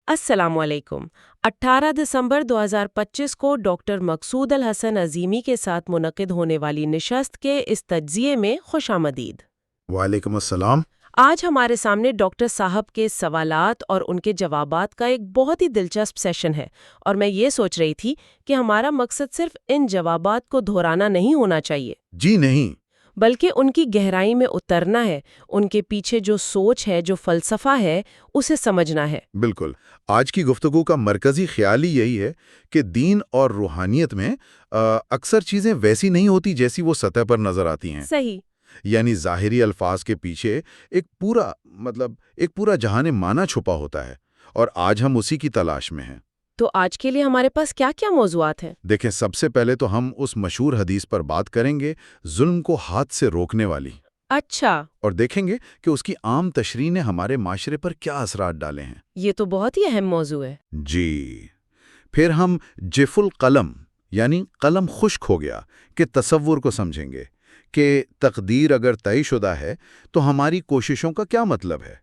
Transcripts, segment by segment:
السلام علیکم۔ 18 دسمبر 2025 کو ڈاکٹر مقصود الحسن عظیمی کے ساتھ منعقد ہونے والی نشست کے اس تجزیے میں خوش آمدید۔ وعلیکم السلام۔ آج ہمارے سامنے ڈاکٹر صاحب کے سوالات اور ان کے جوابات کا ایک بہت ہی دلچسپ سیشن ہے، اور میں یہ سوچ رہی تھی کہ ہمارا مقصد صرف ان جوابات کو دہرانا نہیں ہونا چاہیے، جی نہیں، بلکہ ان کی گہرائی میں اترنا ہے، ان کے پیچھے جو سوچ ہے، جو فلسفہ ہے، اسے سمجھنا ہے۔ بالکل۔ آج کی گفتگو کا مرکزی خیال ہی یہی ہے کہ دین اور روحانیت میں اکثر چیزیں ویسی نہیں ہوتی جیسی وہ سطح پر نظر آتی ہیں۔ صحیح۔ یعنی ظاہری الفاظ کے پیچھے ایک پورا جہان معنی چھپا ہوتا ہے، اور آج ہم اسی کی تلاش میں ہیں۔ تو آج کے لیے ہمارے پاس کیا کیا موضوعات ہیں؟ دیکھیں، سب سے پہلے تو ہم اس مشہور حدیث پر بات کریں گے، ظلم کو ہاتھ سے روکنے والی، اچھا، اور دیکھیں گے کہ اس کی عام تشریح نے ہمارے معاشرے پر کیا اثرات ڈالے ہیں۔ یہ تو بہت ہی اہم موضوع ہے۔ جی، پھر ہم جف القلم یعنی قلم خشک ہو گیا کہ تصور کو سمجھیں گے کہ تقدیر اگر طے شدہ ہے تو ہماری کوششوں کا کیا مطلب ہے۔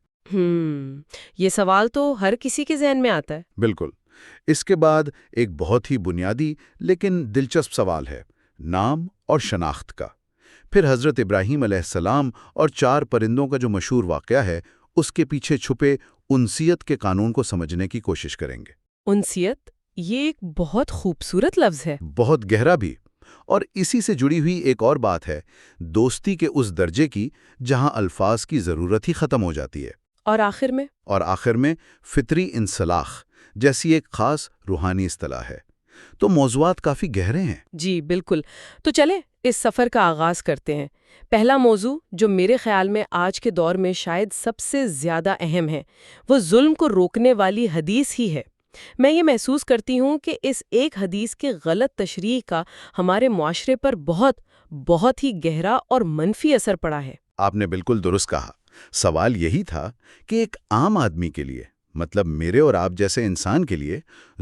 یہ سوال تو ہر کسی کے ذہن میں آتا ہے۔ بالکل۔ اس کے بعد ایک بہت ہی بنیادی لیکن دلچسپ سوال ہے، نام اور شناخت کا۔ پھر حضرت ابراہیم علیہ السلام اور 4 پرندوں کا جو مشہور واقعہ ہے، اس کے پیچھے چھپے انسیت کے قانون کو سمجھنے کی کوشش کریں گے۔ انسیت، یہ ایک بہت خوبصورت لفظ ہے۔ بہت گہرا بھی، اور اسی سے جڑی ہوئی ایک اور بات ہے، دوستی کے اس درجے کی جہاں الفاظ کی ضرورت ہی ختم ہو جاتی ہے۔ اور آخر میں فطری انسلاخ جیسی ایک خاص روحانی اصطلاح ہے۔ تو موضوعات کافی گہرے ہیں۔ جی بالکل۔ تو چلیں اس سفر کا آغاز کرتے ہیں۔ پہلا موضوع جو میرے خیال میں آج کے دور میں شاید سب سے زیادہ اہم ہے، وہ ظلم کو روکنے والی حدیث ہی ہے۔ میں یہ محسوس کرتی ہوں کہ اس ایک حدیث کے غلط تشریح کا ہمارے معاشرے پر بہت ہی گہرا اور منفی اثر پڑا ہے۔ آپ نے بالکل درست کہا۔ سوال یہی تھا کہ ایک عام آدمی کے لیے، مطلب میرے اور آپ جیسے انسان کے لیے،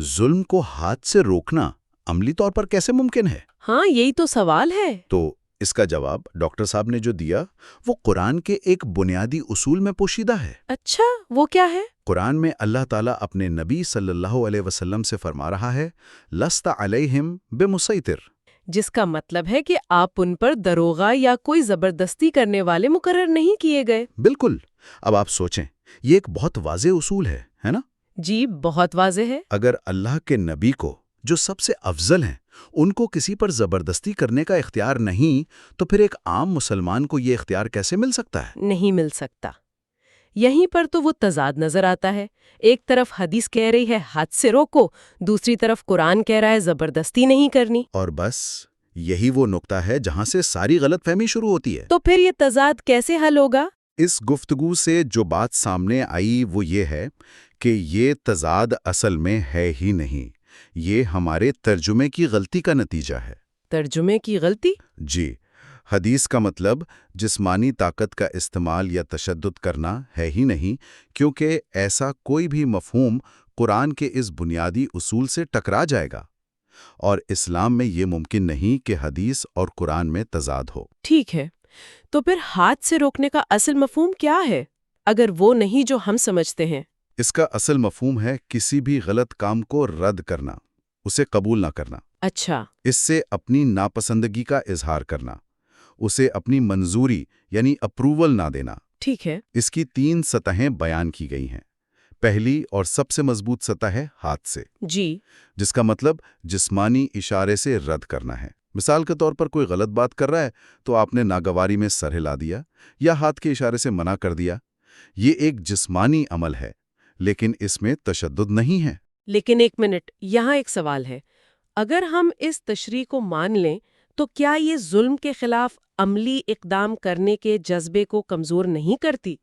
ظلم کو ہاتھ سے روکنا عملی طور پر کیسے ممکن ہے؟ ہاں، یہی تو سوال ہے۔ تو اس کا جواب ڈاکٹر صاحب نے جو دیا وہ قرآن کے ایک بنیادی اصول میں پوشیدہ ہے۔ اچھا، وہ کیا ہے؟ قرآن میں اللہ تعالیٰ اپنے نبی صلی اللہ علیہ وسلم سے فرما رہا ہے، لست علیہم بمسیطر، جس کا مطلب ہے کہ آپ ان پر دروغہ یا کوئی زبردستی کرنے والے مقرر نہیں کیے گئے۔ بالکل۔ اب آپ سوچیں، یہ ایک بہت واضح اصول ہے نا؟ جی، بہت واضح ہے۔ اگر اللہ کے نبی کو، جو سب سے افضل ہیں، ان کو کسی پر زبردستی کرنے کا اختیار نہیں، تو پھر ایک عام مسلمان کو یہ اختیار کیسے مل سکتا ہے؟ نہیں مل سکتا۔ یہیں پر تو وہ تضاد نظر آتا ہے۔ ایک طرف حدیث کہہ رہی ہے ہاتھ سے روکو، دوسری طرف قرآن کہہ رہا ہے زبردستی نہیں کرنی۔ اور بس یہی وہ نقطہ ہے جہاں سے ساری غلط فہمی شروع ہوتی ہے۔ تو پھر یہ تضاد کیسے حل ہوگا؟ اس گفتگو سے جو بات سامنے آئی وہ یہ ہے کہ یہ تضاد اصل میں ہے ہی نہیں، یہ ہمارے ترجمے کی غلطی کا نتیجہ ہے۔ ترجمے کی غلطی؟ جی، حدیث کا مطلب جسمانی طاقت کا استعمال یا تشدد کرنا ہے ہی نہیں، کیونکہ ایسا کوئی بھی مفہوم قرآن کے اس بنیادی اصول سے ٹکرا جائے گا، اور اسلام میں یہ ممکن نہیں کہ حدیث اور قرآن میں تضاد ہو۔ ٹھیک ہے، تو پھر ہاتھ سے روکنے کا اصل مفہوم کیا ہے، اگر وہ نہیں جو ہم سمجھتے ہیں؟ اس کا اصل مفہوم ہے کسی بھی غلط کام کو رد کرنا، اسے قبول نہ کرنا۔ اچھا۔ اس سے اپنی ناپسندگی کا اظہار کرنا، اسے اپنی منظوری یعنی اپروول نہ دینا۔ ٹھیک ہے۔ اس کی 3 سطحیں بیان کی گئی ہیں۔ پہلی اور سب سے مضبوط سطح ہے ہاتھ سے، جی۔ جس کا مطلب جسمانی اشارے سے رد کرنا ہے۔ مثال کے طور پر کوئی غلط بات کر رہا ہے تو آپ نے ناگواری میں سر ہلا دیا یا ہاتھ کے اشارے سے منع کر دیا۔ یہ ایک جسمانی عمل ہے، لیکن اس میں تشدد نہیں ہے۔ لیکن ایک منٹ، یہاں ایک سوال ہے۔ اگر ہم اس تشریح کو مان لیں تو کیا یہ ظلم کے خلاف عملی اقدام کرنے کے جذبے کو کمزور نہیں کرتی؟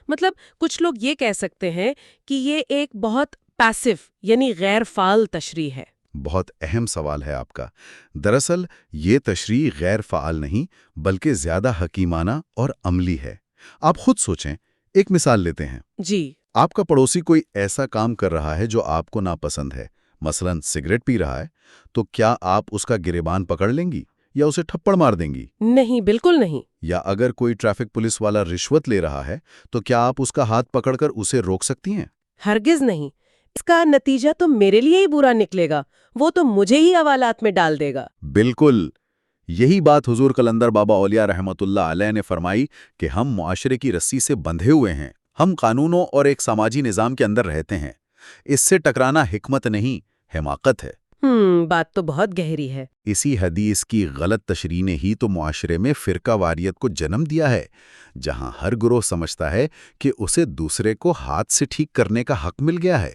مطلب کچھ لوگ یہ کہہ سکتے ہیں کہ یہ ایک بہت پیسو یعنی غیر فعال تشریح ہے۔ بہت اہم سوال ہے آپ کا۔ دراصل یہ تشریح غیر فعال نہیں بلکہ زیادہ حکیمانہ اور عملی ہے۔ آپ خود سوچیں، ایک مثال لیتے ہیں۔ جی۔ آپ کا پڑوسی کوئی ایسا کام کر رہا ہے جو آپ کو ناپسند ہے، مثلا سگریٹ پی رہا ہے، تو کیا آپ اس کا گریبان پکڑ لیں گی یا اسے تھپڑ مار دیں گی؟ نہیں، بالکل نہیں۔ یا اگر کوئی ٹریفک پولیس والا رشوت لے رہا ہے تو کیا آپ اس کا ہاتھ پکڑ کر اسے روک سکتی ہیں؟ ہرگز نہیں۔ اس کا نتیجہ تو میرے لیے ہی برا نکلے گا، وہ تو مجھے ہی حوالات میں ڈال دے گا۔ بالکل یہی بات حضور قلندر بابا اولیاء رحمت اللہ علیہ نے فرمائی کہ ہم معاشرے کی رسی سے بندھے ہوئے ہیں، ہم قانونوں اور ایک سماجی نظام کے اندر رہتے ہیں، اس سے ٹکرانا حکمت نہیں، حماقت ہے۔ بات تو بہت گہری ہے۔ اسی حدیث کی غلط تشریح نے ہی تو معاشرے میں فرقہ واریت کو جنم دیا ہے، جہاں ہر گروہ سمجھتا ہے کہ اسے دوسرے کو ہاتھ سے ٹھیک کرنے کا حق مل گیا ہے،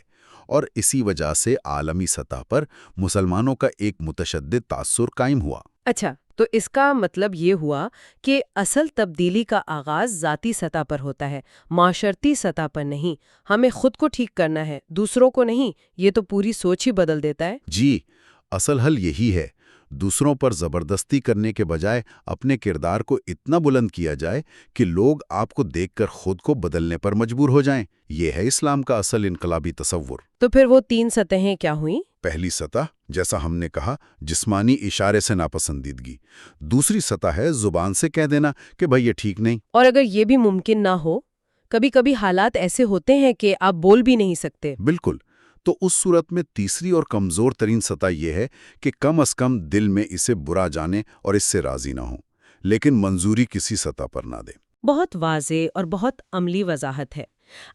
اور اسی وجہ سے عالمی سطح پر مسلمانوں کا ایک متشدد تاثر قائم ہوا۔ اچھا، تو اس کا مطلب یہ ہوا کہ اصل تبدیلی کا آغاز ذاتی سطح پر ہوتا ہے، معاشرتی سطح پر نہیں۔ ہمیں خود کو ٹھیک کرنا ہے، دوسروں کو نہیں۔ یہ تو پوری سوچ ہی بدل دیتا ہے۔ جی، اصل حل یہی ہے، دوسروں پر زبردستی کرنے کے بجائے اپنے کردار کو اتنا بلند کیا جائے کہ لوگ آپ کو دیکھ کر خود کو بدلنے پر مجبور ہو جائیں۔ یہ ہے اسلام کا اصل انقلابی تصور۔ تو پھر وہ 3 سطحیں کیا ہوئیں؟ پہلی سطح، جیسا ہم نے کہا، جسمانی اشارے سے ناپسندیدگی۔ دوسری سطح ہے زبان سے کہہ دینا کہ بھائی یہ ٹھیک نہیں۔ اور اگر یہ بھی ممکن نہ ہو، کبھی کبھی حالات ایسے ہوتے ہیں کہ آپ بول بھی نہیں سکتے۔ بالکل، تو اس صورت میں تیسری اور کمزور ترین سطح یہ ہے کہ کم از کم دل میں اسے برا جانے اور اس سے راضی نہ ہوں، لیکن منظوری کسی سطح پر نہ دیں۔ بہت واضح اور بہت عملی وضاحت ہے۔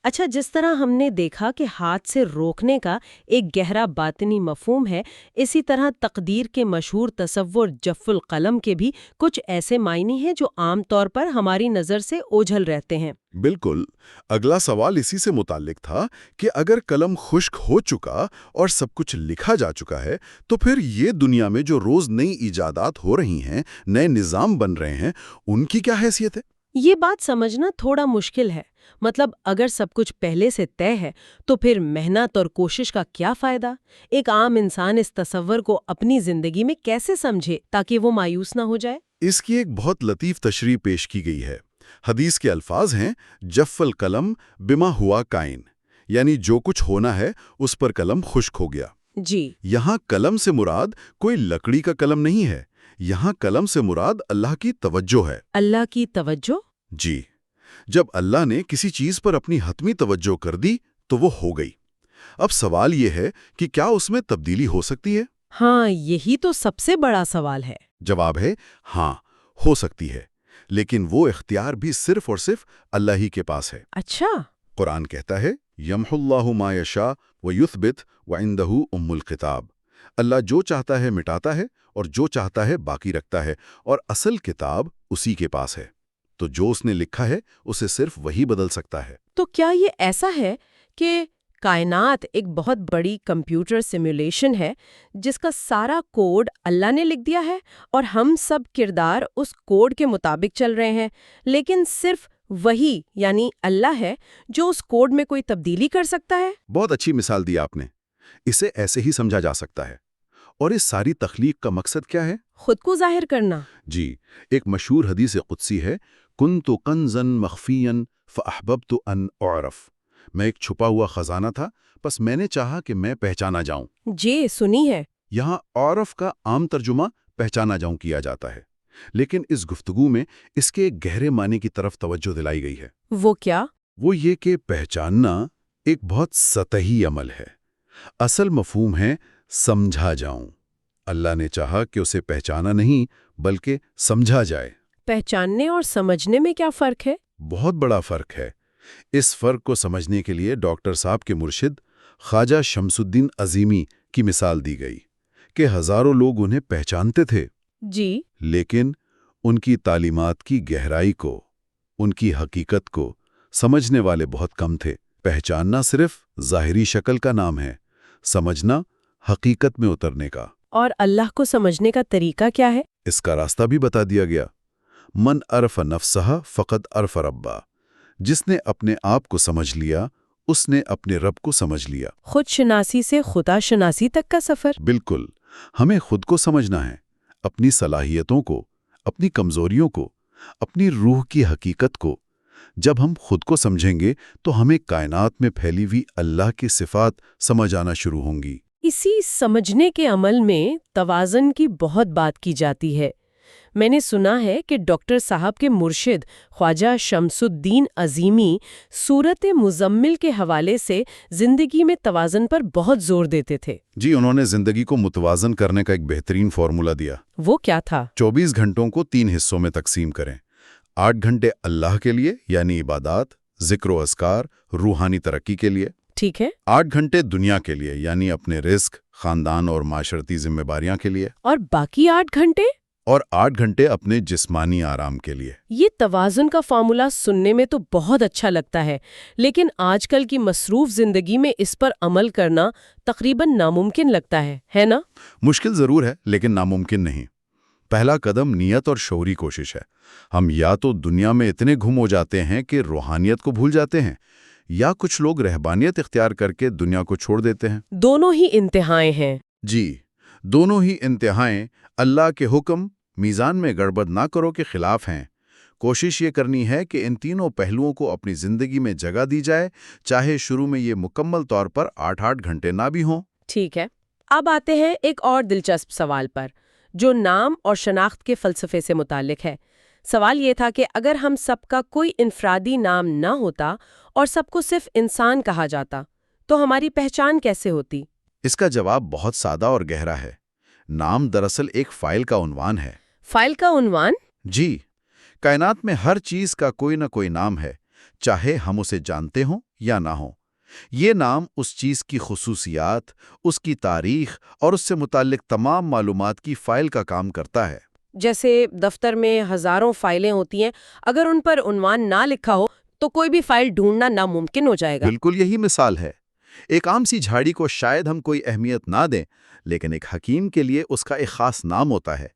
اچھا، جس طرح ہم نے دیکھا کہ ہاتھ سے روکنے کا ایک گہرا باطنی مفہوم ہے، اسی طرح تقدیر کے مشہور تصور جف القلم کے بھی کچھ ایسے معنی ہیں جو عام طور پر ہماری نظر سے اوجھل رہتے ہیں۔ بالکل، اگلا سوال اسی سے متعلق تھا کہ اگر قلم خشک ہو چکا اور سب کچھ لکھا جا چکا ہے، تو پھر یہ دنیا میں جو روز نئی ایجادات ہو رہی ہیں، نئے نظام بن رہے ہیں، ان کی کیا حیثیت ہے؟ یہ بات سمجھنا تھوڑا مشکل ہے۔ مطلب اگر سب کچھ پہلے سے طے ہے تو پھر محنت اور کوشش کا کیا فائدہ؟ ایک عام انسان اس تصور کو اپنی زندگی میں کیسے سمجھے تاکہ وہ مایوس نہ ہو جائے؟ اس کی ایک بہت لطیف تشریح پیش کی گئی ہے۔ حدیث کے الفاظ ہیں، جف القلم بما ہوا کائن، یعنی جو کچھ ہونا ہے اس پر قلم خشک ہو گیا۔ جی، یہاں قلم سے مراد کوئی لکڑی کا قلم نہیں ہے، یہاں قلم سے مراد اللہ کی توجہ ہے۔ اللہ کی توجہ؟ جی، جب اللہ نے کسی چیز پر اپنی حتمی توجہ کر دی تو وہ ہو گئی۔ اب سوال یہ ہے کہ کیا اس میں تبدیلی ہو سکتی ہے؟ ہاں، یہی تو سب سے بڑا سوال ہے۔ جواب ہے ہاں، ہو سکتی ہے، لیکن وہ اختیار بھی صرف اور صرف اللہ ہی کے پاس ہے۔ اچھا، قرآن کہتا ہے، یمحو اللہ ما یشاء ویثبت وعندہ ام الکتاب۔ اللہ جو چاہتا ہے مٹاتا ہے اور جو چاہتا ہے باقی رکھتا ہے، اور اصل کتاب اسی کے پاس ہے۔ تو جو اس نے لکھا ہے اسے صرف وہی بدل سکتا ہے۔ تو کیا یہ ایسا ہے کہ کائنات ایک بہت بڑی کمپیوٹر سیمولیشن ہے جس کا سارا کوڈ اللہ نے لکھ دیا ہے اور ہم سب کردار اس کوڈ کے مطابق چل رہے ہیں، لیکن صرف وہی یعنی اللہ ہے جو اس کوڈ میں کوئی تبدیلی کر سکتا ہے؟ بہت اچھی مثال دی آپ نے۔ اسے ایسے ہی سمجھا جا سکتا ہے۔ اور اس ساری تخلیق کا مقصد کیا ہے؟ خود کو ظاہر کرنا۔ جی، ایک مشہور حدیث قدسی ہے، کنت کنزا مخفیا فاحببت ان اعرف۔ میں ایک چھپا ہوا خزانہ تھا، بس میں نے چاہا کہ میں پہچانا جاؤں۔ جی، سنی ہے۔ یہاں عرف کا عام ترجمہ پہچانا جاؤں کیا جاتا ہے، لیکن اس گفتگو میں اس کے ایک گہرے معنی کی طرف توجہ دلائی گئی ہے۔ وہ کیا؟ وہ یہ کہ پہچاننا ایک بہت سطحی عمل ہے۔ اصل مفہوم ہے سمجھا جاؤں۔ اللہ نے چاہا کہ اسے پہچانا نہیں بلکہ سمجھا جائے۔ پہچاننے اور سمجھنے میں کیا فرق ہے؟ بہت بڑا فرق ہے۔ اس فرق کو سمجھنے کے لیے ڈاکٹر صاحب کے مرشد خواجہ شمس الدین عظیمی کی مثال دی گئی کہ ہزاروں لوگ انہیں پہچانتے تھے، جی، لیکن ان کی تعلیمات کی گہرائی کو، ان کی حقیقت کو سمجھنے والے بہت کم تھے۔ پہچاننا صرف ظاہری شکل کا نام ہے، سمجھنا حقیقت میں اترنے کا۔ اور اللہ کو سمجھنے کا طریقہ کیا ہے؟ اس کا راستہ بھی بتا دیا گیا۔ من عرف نفسہ فقد عرف ربہ۔ جس نے اپنے آپ کو سمجھ لیا اس نے اپنے رب کو سمجھ لیا۔ خود شناسی سے خدا شناسی تک کا سفر۔ بالکل، ہمیں خود کو سمجھنا ہے، اپنی صلاحیتوں کو، اپنی کمزوریوں کو، اپنی روح کی حقیقت کو۔ جب ہم خود کو سمجھیں گے تو ہمیں کائنات میں پھیلی ہوئی اللہ کی صفات سمجھ آنا شروع ہوں گی۔ اسی سمجھنے کے عمل میں توازن کی بہت بات کی جاتی ہے۔ میں نے سنا ہے کہ ڈاکٹر صاحب کے مرشد خواجہ شمس الدین عظیمی سورت مزمل کے حوالے سے زندگی میں توازن پر بہت زور دیتے تھے۔ جی، انہوں نے زندگی کو متوازن کرنے کا ایک بہترین فارمولا دیا۔ وہ کیا تھا؟ 24 گھنٹوں کو 3 حصوں میں تقسیم کریں۔ 8 گھنٹے اللہ کے لیے یعنی عبادات، ذکر و اذکار، روحانی ترقی کے لیے۔ ٹھیک ہے۔ 8 گھنٹے دنیا کے لیے یعنی اپنے رزق، خاندان اور معاشرتی ذمہ داریاں کے لیے۔ اور باقی 8 گھنٹے؟ اور 8 گھنٹے اپنے جسمانی آرام کے لیے۔ یہ توازن کا فارمولا سننے میں تو بہت اچھا لگتا ہے، لیکن آج کل کی مصروف زندگی میں اس پر عمل کرنا تقریباً ناممکن لگتا ہے نا؟ مشکل ضرور ہے لیکن ناممکن نہیں۔ پہلا قدم نیت اور شعوری کوشش ہے۔ ہم یا تو دنیا میں اتنے گم ہو جاتے ہیں کہ روحانیت کو بھول جاتے ہیں، یا کچھ لوگ رہبانیت اختیار کر کے دنیا کو چھوڑ دیتے ہیں۔ دونوں ہی انتہائیں ہیں۔ جی، دونوں ہی انتہائیں اللہ کے حکم میزان میں گڑبڑ نہ کرو کے خلاف ہیں۔ کوشش یہ کرنی ہے کہ ان تینوں پہلوؤں کو اپنی زندگی میں جگہ دی جائے، چاہے شروع میں یہ مکمل طور پر 8 گھنٹے نہ بھی ہوں۔ ٹھیک ہے، اب آتے ہیں ایک اور دلچسپ سوال پر، جو نام اور شناخت کے فلسفے سے متعلق ہے۔ سوال یہ تھا کہ اگر ہم سب کا کوئی انفرادی نام نہ ہوتا اور سب کو صرف انسان کہا جاتا تو ہماری پہچان کیسے ہوتی؟ اس کا جواب بہت سادہ اور گہرا ہے۔ نام دراصل ایک فائل کا عنوان ہے۔ فائل کا عنوان؟ جی، کائنات میں ہر چیز کا کوئی نہ کوئی نام ہے، چاہے ہم اسے جانتے ہوں یا نہ ہوں۔ یہ نام اس چیز کی خصوصیات، اس کی تاریخ اور اس سے متعلق تمام معلومات کی فائل کا کام کرتا ہے۔ جیسے دفتر میں ہزاروں فائلیں ہوتی ہیں، اگر ان پر عنوان نہ لکھا ہو تو کوئی بھی فائل ڈھونڈنا ناممکن ہو جائے گا۔ بالکل یہی مثال ہے۔ ایک عام سی جھاڑی کو شاید ہم کوئی اہمیت نہ دیں، لیکن ایک حکیم کے لیے اس کا ایک خاص نام ہوتا ہے،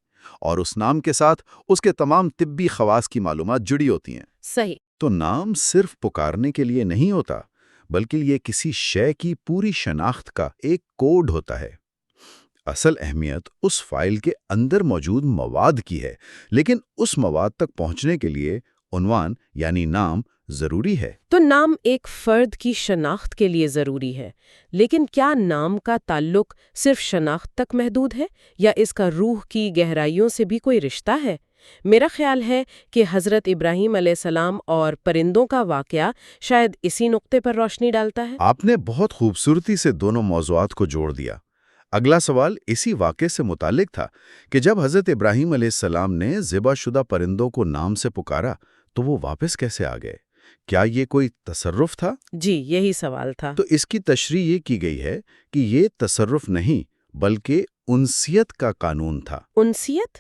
اور اس نام کے ساتھ اس کے تمام طبی خواص کی معلومات جڑی ہوتی ہیں۔ صحیح۔ تو نام صرف پکارنے کے لیے نہیں ہوتا، بلکہ یہ کسی شے کی پوری شناخت کا ایک کوڈ ہوتا ہے۔ اصل اہمیت اس فائل کے اندر موجود مواد کی ہے، لیکن اس مواد تک پہنچنے کے لیے عنوان یعنی نام ضروری ہے۔ تو نام ایک فرد کی شناخت کے لیے ضروری ہے، لیکن کیا نام کا تعلق صرف شناخت تک محدود ہے یا اس کا روح کی گہرائیوں سے بھی کوئی رشتہ ہے؟ میرا خیال ہے کہ حضرت ابراہیم علیہ السلام اور پرندوں کا واقعہ شاید اسی نقطے پر روشنی ڈالتا ہے۔ آپ نے بہت خوبصورتی سے دونوں موضوعات کو جوڑ دیا۔ اگلا سوال اسی واقعے سے متعلق تھا کہ جب حضرت ابراہیم علیہ السلام نے ذبح شدہ پرندوں کو نام سے پکارا تو وہ واپس کیسے آ گئے؟ کیا یہ کوئی تصرف تھا؟ جی، یہی سوال تھا۔ تو اس کی تشریح یہ کی گئی ہے کہ یہ تصرف نہیں بلکہ انسیت کا قانون تھا۔ انسیت؟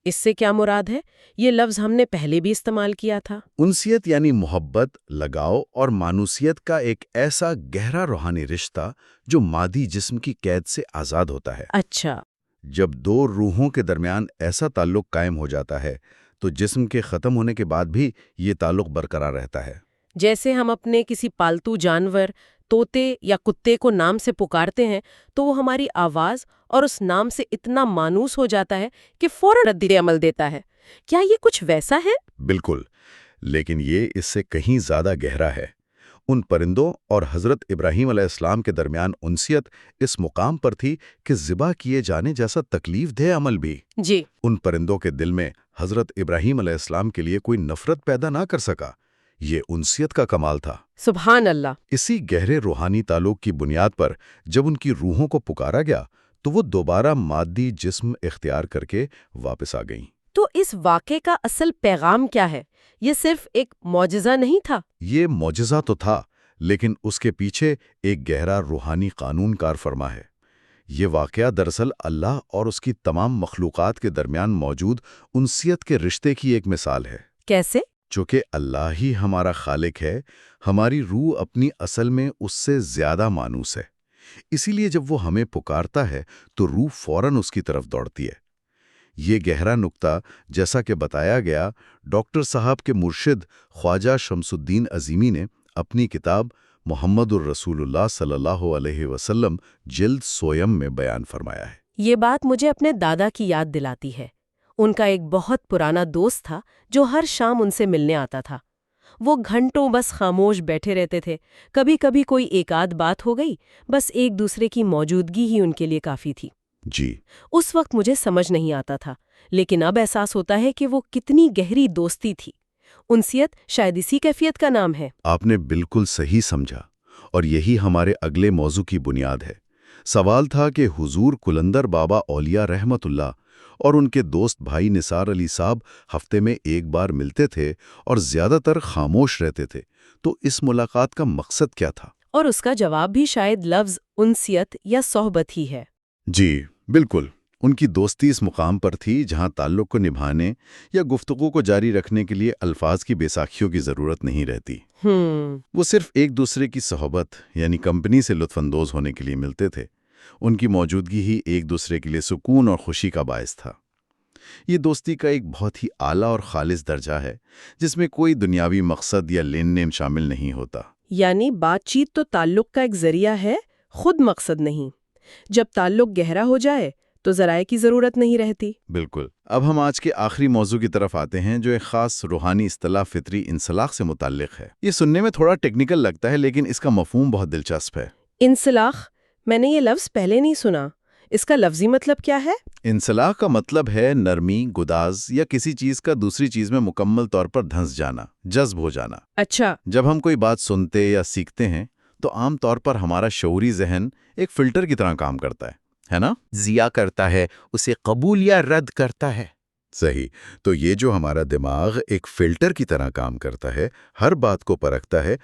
اس سے کیا مراد ہے؟ یہ لفظ ہم نے پہلے بھی استعمال کیا تھا۔ انسیت یعنی محبت، لگاؤ اور مانوسیت کا ایک ایسا گہرا روحانی رشتہ جو مادی جسم کی قید سے آزاد ہوتا ہے۔ اچھا۔ جب دو روحوں کے درمیان ایسا تعلق قائم ہو جاتا ہے تو جسم کے ختم ہونے کے بعد بھی یہ تعلق برقرار رہتا ہے۔ جیسے ہم اپنے کسی پالتو جانور، طوطے یا کتے کو نام سے پکارتے ہیں تو وہ ہماری آواز اور اس نام سے اتنا مانوس ہو جاتا ہے کہ فوراً رد عمل دیتا ہے۔ کیا یہ کچھ ویسا ہے؟ بالکل، لیکن یہ اس سے کہیں زیادہ گہرا ہے۔ ان پرندوں اور حضرت ابراہیم علیہ السلام کے درمیان انسیت اس مقام پر تھی کہ ذبح کیے جانے جیسا تکلیف دہ عمل بھی جی۔ ان پرندوں کے دل میں حضرت ابراہیم علیہ السلام کے لیے کوئی نفرت پیدا نہ کر سکا۔ یہ انسیت کا کمال تھا۔ سبحان اللہ۔ اسی گہرے روحانی تعلق کی بنیاد پر جب ان کی روحوں کو پکارا گیا تو وہ دوبارہ مادی جسم اختیار کر کے واپس آ گئیں۔ تو اس واقعے کا اصل پیغام کیا ہے؟ یہ صرف ایک معجزہ نہیں تھا؟ یہ معجزہ تو تھا، لیکن اس کے پیچھے ایک گہرا روحانی قانون کار فرما ہے۔ یہ واقعہ دراصل اللہ اور اس کی تمام مخلوقات کے درمیان موجود انسیت کے رشتے کی ایک مثال ہے۔ کیسے؟ چونکہ اللہ ہی ہمارا خالق ہے، ہماری روح اپنی اصل میں اس سے زیادہ مانوس ہے۔ اسی لیے جب وہ ہمیں پکارتا ہے تو روح فوراً اس کی طرف دوڑتی ہے۔ یہ گہرا نقطہ، جیسا کہ بتایا گیا، ڈاکٹر صاحب کے مرشد خواجہ شمس الدین عظیمی نے اپنی کتاب محمد الرسول اللہ صلی اللہ علیہ وسلم جلد سویم میں بیان فرمایا ہے۔ یہ بات مجھے اپنے دادا کی یاد دلاتی ہے۔ ان کا ایک بہت پرانا دوست تھا جو ہر شام ان سے ملنے آتا تھا۔ وہ گھنٹوں بس خاموش بیٹھے رہتے تھے، کبھی کبھی کوئی ایک آدھ بات ہو گئی، بس ایک دوسرے کی موجودگی ہی ان کے لیے کافی تھی۔ جی اس وقت مجھے سمجھ نہیں آتا تھا، لیکن اب احساس ہوتا ہے کہ وہ کتنی گہری دوستی تھی۔ انسیت شاید اسی کیفیت کا نام ہے۔ آپ نے بالکل صحیح سمجھا، اور یہی ہمارے اگلے موضوع کی بنیاد ہے۔ سوال تھا کہ حضور قلندر بابا اولیاء رحمت اللہ اور ان کے دوست بھائی نثار علی صاحب ہفتے میں ایک بار ملتے تھے اور زیادہ تر خاموش رہتے تھے، تو اس ملاقات کا مقصد کیا تھا؟ اور اس کا جواب بھی شاید لفظ انسیت یا صحبت ہی ہے۔ جی بالکل، ان کی دوستی اس مقام پر تھی جہاں تعلق کو نبھانے یا گفتگو کو جاری رکھنے کے لیے الفاظ کی بیساکھیوں کی ضرورت نہیں رہتی۔ وہ صرف ایک دوسرے کی صحبت یعنی کمپنی سے لطف اندوز ہونے کے لیے ملتے تھے۔ ان کی موجودگی ہی ایک دوسرے کے لیے سکون اور خوشی کا باعث تھا۔ یہ دوستی کا ایک بہت ہی اعلیٰ اور خالص درجہ ہے جس میں کوئی دنیاوی مقصد یا لین دین شامل نہیں ہوتا۔ یعنی بات چیت تو تعلق کا ایک ذریعہ ہے، خود مقصد نہیں۔ جب تعلق گہرا ہو جائے تو ذرائع کی ضرورت نہیں رہتی۔ بالکل۔ اب ہم آج کے آخری موضوع کی طرف آتے ہیں، جو ایک خاص روحانی اصطلاح فطری انسلاخ سے متعلق ہے۔ یہ سننے میں تھوڑا ٹیکنیکل لگتا ہے، لیکن اس کا مفہوم بہت دلچسپ ہے۔ انسلاخ، میں نے یہ لفظ پہلے نہیں سنا۔ اس کا لفظی مطلب کیا ہے؟ انسلاخ کا مطلب ہے نرمی، گداز یا کسی چیز کا دوسری چیز میں مکمل طور پر دھنس جانا، جذب ہو جانا۔ اچھا۔ جب ہم کوئی بات سنتے یا سیکھتے ہیں تو عام طور پر ہمارا شعوری ذہن ایک فلٹر کی طرح کام کرتا ہے نا؟ ضیا کرتا ہے، اسے قبول یا رد کرتا ہے۔ صحیح۔ تو یہ جو ہمارا دماغ ایک فلٹر کی طرح کام کرتا ہے، ہر بات کو پرکھتا ہے،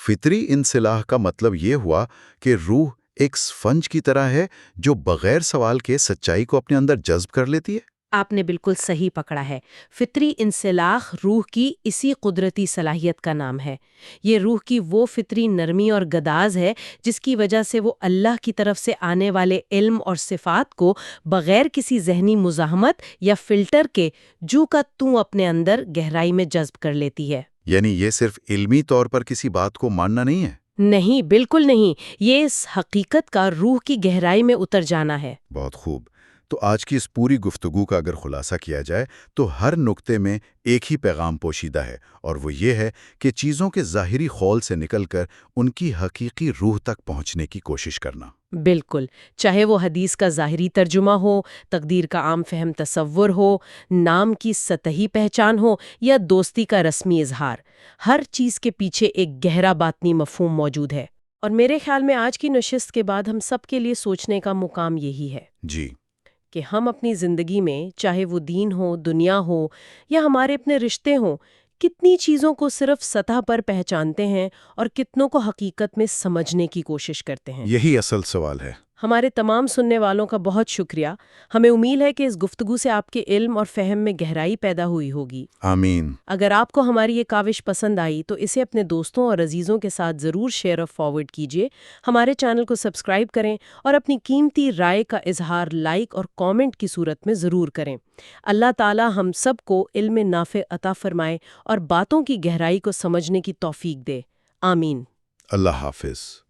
فطری انسلاخ کا مطلب یہ ہوا کہ روح ایک سفنج کی طرح ہے جو بغیر سوال کے سچائی کو اپنے اندر جذب کر لیتی ہے۔ آپ نے بالکل صحیح پکڑا ہے۔ فطری انسلاخ روح کی اسی قدرتی صلاحیت کا نام ہے۔ یہ روح کی وہ فطری نرمی اور گداز ہے جس کی وجہ سے وہ اللہ کی طرف سے آنے والے علم اور صفات کو بغیر کسی ذہنی مزاحمت یا فلٹر کے جو کا توں اپنے اندر گہرائی میں جذب کر لیتی ہے۔ یعنی یہ صرف علمی طور پر کسی بات کو ماننا نہیں ہے؟ نہیں، بالکل نہیں۔ یہ اس حقیقت کا روح کی گہرائی میں اتر جانا ہے۔ بہت خوب۔ تو آج کی اس پوری گفتگو کا اگر خلاصہ کیا جائے تو ہر نقطے میں ایک ہی پیغام پوشیدہ ہے، اور وہ یہ ہے کہ چیزوں کے ظاہری خول سے نکل کر ان کی حقیقی روح تک پہنچنے کی کوشش کرنا۔ بالکل، چاہے وہ حدیث کا ظاہری ترجمہ ہو، تقدیر کا عام فہم تصور ہو، نام کی سطحی پہچان ہو یا دوستی کا رسمی اظہار، ہر چیز کے پیچھے ایک گہرا باطنی مفہوم موجود ہے۔ اور میرے خیال میں آج کی نشست کے بعد ہم سب کے لیے سوچنے کا مقام یہی ہے جی، کہ ہم اپنی زندگی میں، چاہے وہ دین ہو، دنیا ہو یا ہمارے اپنے رشتے ہوں، کتنی چیزوں کو صرف سطح پر پہچانتے ہیں اور کتنوں کو حقیقت میں سمجھنے کی کوشش کرتے ہیں۔ یہی اصل سوال ہے۔ ہمارے تمام سننے والوں کا بہت شکریہ۔ ہمیں امید ہے کہ اس گفتگو سے آپ کے علم اور فہم میں گہرائی پیدا ہوئی ہوگی۔ آمین۔ اگر آپ کو ہماری یہ کاوش پسند آئی تو اسے اپنے دوستوں اور عزیزوں کے ساتھ ضرور شیئر اور فارورڈ کیجیے۔ ہمارے چینل کو سبسکرائب کریں اور اپنی قیمتی رائے کا اظہار لائک اور کامنٹ کی صورت میں ضرور کریں۔ اللہ تعالی ہم سب کو علم نافع عطا فرمائے اور باتوں کی گہرائی کو سمجھنے کی توفیق دے۔ آمین۔ اللہ حافظ۔